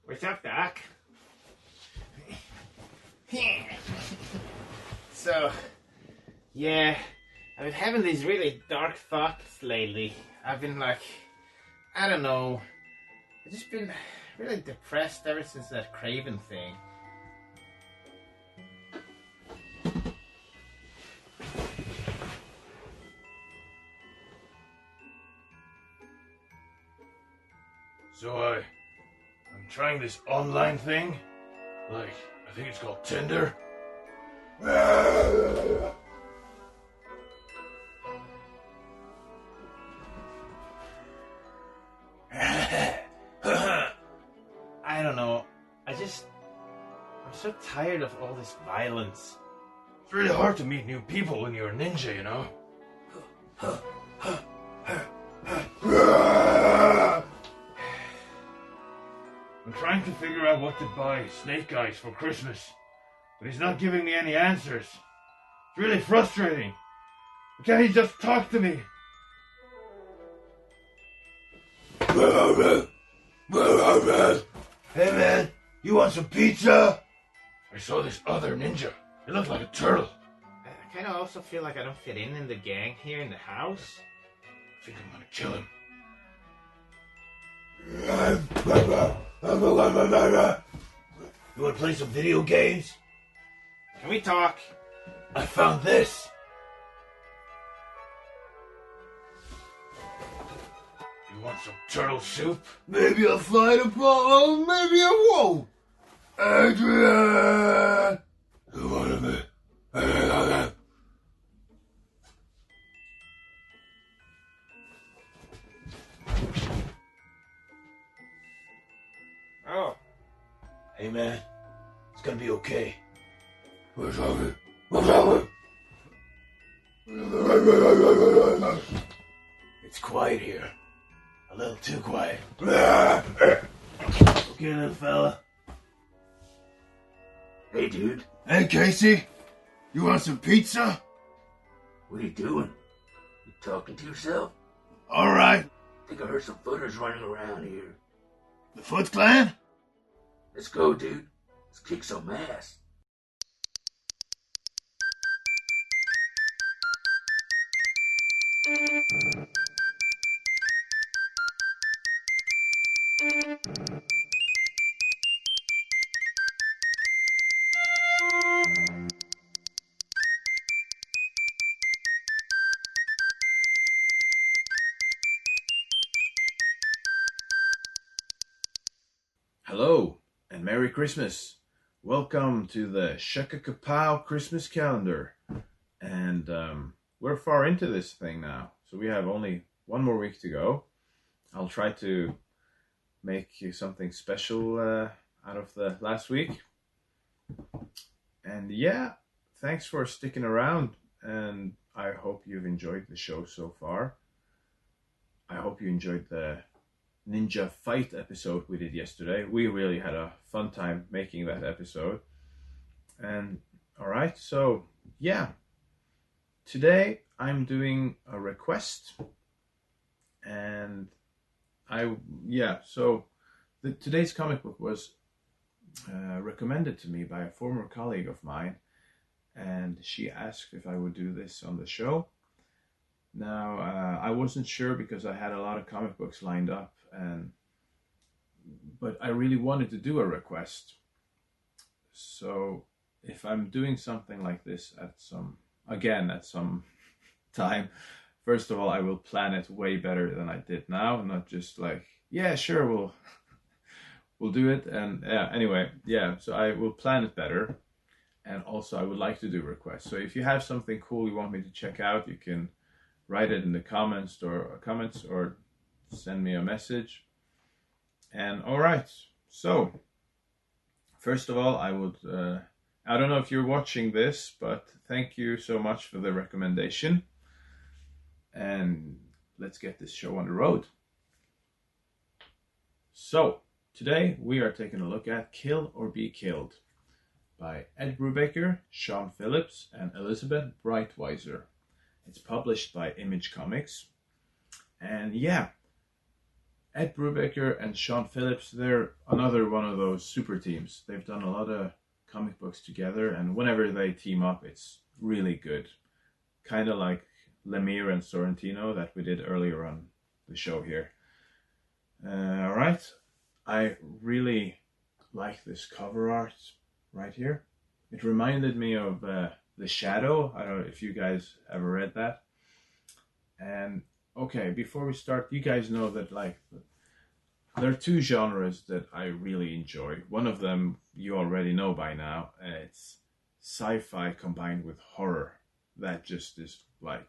What's up, Doc? So, yeah, I've been having these really dark thoughts lately. I've been like, I don't know, I've just been really depressed ever since that Craven thing. So I'm trying this online thing. Like, I think it's called Tinder. I don't know, I'm so tired of all this violence. It's really hard to meet new people when you're a ninja, you know? I'm trying to figure out what to buy Snake Eyes for Christmas, but he's not giving me any answers. It's really frustrating. Why can't he just talk to me? Hey man, you want some pizza? I saw this other ninja. It looked like a turtle. I kind of also feel like I don't fit in the gang here in the house. I think I'm gonna kill him. You wanna play some video games? Can we talk? I found this. You want some turtle soup? Maybe I'll find a problem, maybe I won't. Adrian! You want me? Oh. Hey man, it's gonna be okay. What's wrong? It's quiet here. A little too quiet. Okay, little fella. Hey, dude. Hey, Casey. You want some pizza? What are you doing? You talking to yourself? All right. I think I heard some footers running around here. The Foot Clan? Let's go, dude. Let's kick some ass. Hello, and Merry Christmas. Welcome to the Shakakapow Christmas Calendar. And we're far into this thing now, so we have only one more week to go. I'll try to make something special out of the last week. And yeah, thanks for sticking around, and I hope you've enjoyed the show so far. I hope you enjoyed the ninja fight episode we did yesterday. We really had a fun time making that episode. And alright, so yeah, today I'm doing a request, and today's comic book was recommended to me by a former colleague of mine, and she asked if I would do this on the show. Now, I wasn't sure because I had a lot of comic books lined up, but I really wanted to do a request. So if I'm doing something like this at some time, first of all, I will plan it way better than I did now, not just like, yeah, sure, we'll do it. And so I will plan it better. And also I would like to do requests. So if you have something cool you want me to check out, you can write it in the comments or send me a message. And all right, so first of all, I don't know if you're watching this, but thank you so much for the recommendation, and let's get this show on the road. So today we are taking a look at Kill or Be Killed by Ed Brubaker, Sean Phillips, and Elizabeth Breitweiser. It's published by Image Comics. And yeah, Ed Brubaker and Sean Phillips, they're another one of those super teams. They've done a lot of comic books together, and whenever they team up, it's really good. Kind of like Lemire and Sorrentino that we did earlier on the show here. All right, I really like this cover art right here. It reminded me of The Shadow. I don't know if you guys ever read that. And okay, before we start, you guys know that like there are two genres that I really enjoy. One of them you already know by now. It's sci-fi combined with horror. That just is like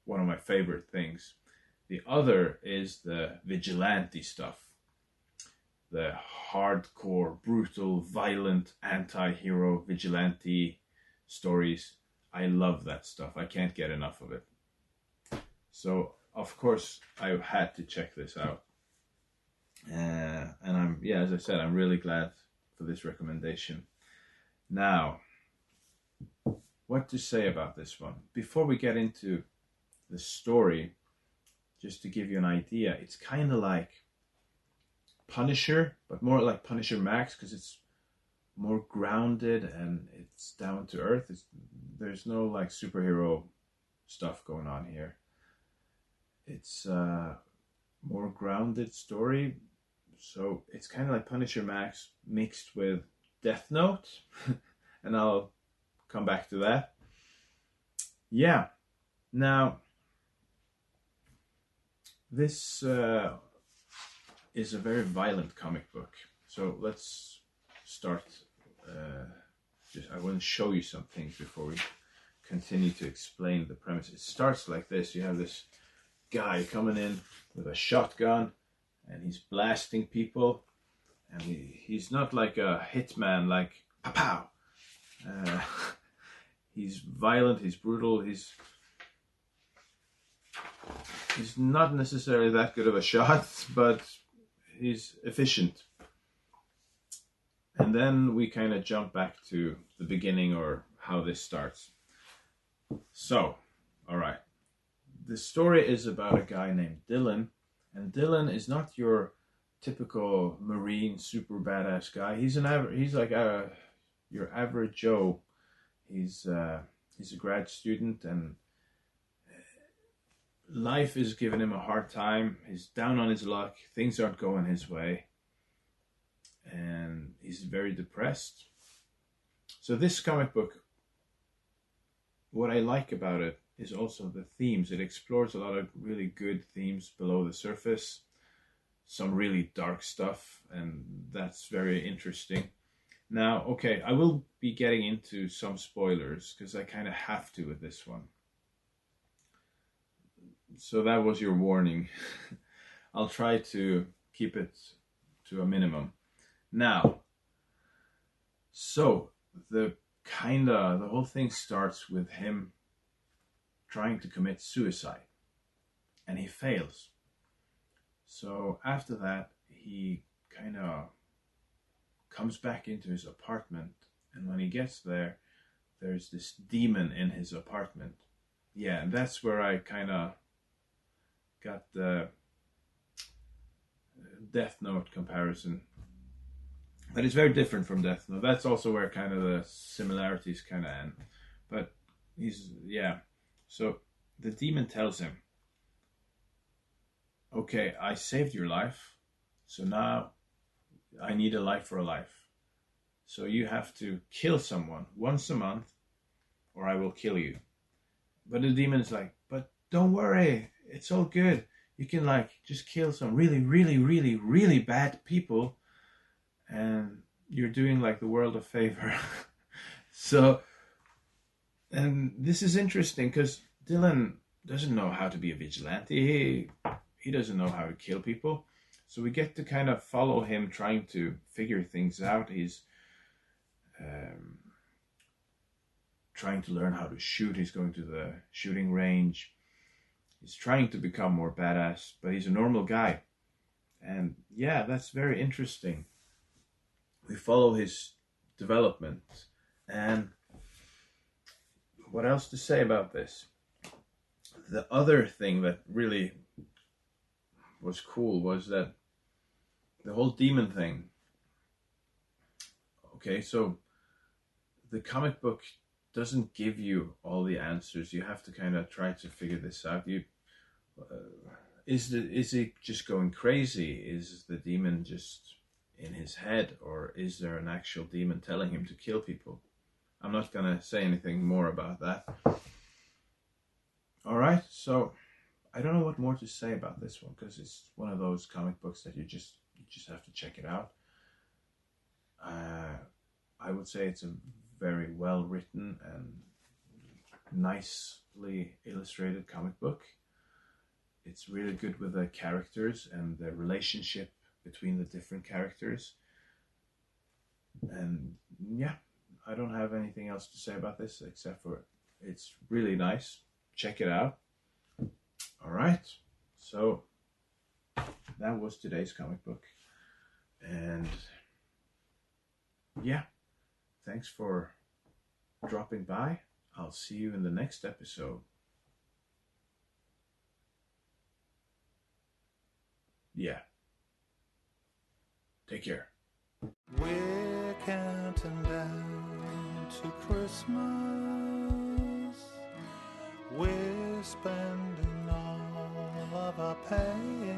one of my favorite things. The other is the vigilante stuff. The hardcore, brutal, violent, anti-hero vigilante stories. I love that stuff. I can't get enough of it. So, of course, I had to check this out. And as I said, I'm really glad for this recommendation. Now, what to say about this one? Before we get into the story, just to give you an idea, it's kind of like Punisher, but more like Punisher Max, because it's more grounded and it's down to earth. There's no like superhero stuff going on here. It's a more grounded story, so it's kind of like Punisher Max mixed with Death Note, and I'll come back to that. Yeah, now this is a very violent comic book, so let's start. I want to show you some things before we continue to explain the premise. It starts like this. You have this guy coming in with a shotgun and he's blasting people, and he's not like a hitman like pow. He's violent, he's brutal, he's not necessarily that good of a shot, but he's efficient. And then we kind of jump back to the beginning, or how this starts. So, all right. The story is about a guy named Dylan, and Dylan is not your typical Marine super badass guy. He's like your average Joe. He's a grad student, and life is giving him a hard time. He's down on his luck. Things aren't going his way, and he's very depressed. So this comic book, what I like about it is also the themes. It explores a lot of really good themes below the surface, some really dark stuff, and that's very interesting. Now, okay, I will be getting into some spoilers because I kind of have to with this one. So that was your warning. I'll try to keep it to a minimum. Now, so the whole thing starts with him trying to commit suicide, and he fails. So after that, he kind of comes back into his apartment, and when he gets there, there's this demon in his apartment. Yeah, and that's where I kind of got the Death Note comparison. But it's very different from Death Note. That's also where kind of the similarities kind of end. But so the demon tells him, okay, I saved your life, so now I need a life for a life. So you have to kill someone once a month, or I will kill you. But the demon's like, but don't worry, it's all good. You can like just kill some really, really, really, really bad people, and you're doing like the world a favor. So, and this is interesting because Dylan doesn't know how to be a vigilante. He doesn't know how to kill people. So we get to kind of follow him trying to figure things out. He's trying to learn how to shoot. He's going to the shooting range. He's trying to become more badass, but he's a normal guy. And yeah, that's very interesting. We follow his development. And what else to say about this? The other thing that really was cool was that the whole demon thing. Okay, so the comic book doesn't give you all the answers. You have to kind of try to figure this out. Is it just going crazy? Is the demon just in his head, or is there an actual demon telling him to kill people? I'm not gonna say anything more about that. All right, so I don't know what more to say about this one, because it's one of those comic books that you just have to check it out. I would say it's a very well written and nicely illustrated comic book. It's really good with the characters and the relationship between the different characters. And yeah, I don't have anything else to say about this except for it's really nice. Check it out. All right, so that was today's comic book. And yeah, thanks for dropping by. I'll see you in the next episode. Yeah. Take care. We're counting down to Christmas. We're spending all of our pay.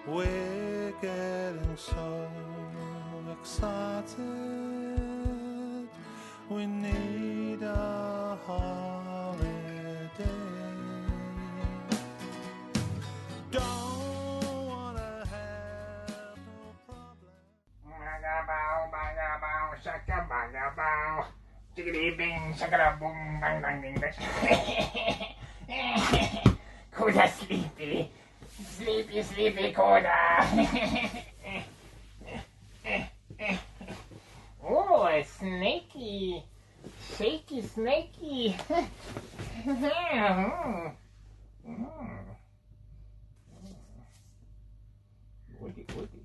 We're getting so excited. We need a holiday. Don't wanna have no problem. Bagabow, bagabow, shaka bagabow. Jiggity bing, shakara boom, bang bang ding ding. Koda sleepy. Sleepy, sleepy Koda. Oh, a snaky. Shaky snaky. Woody, woody.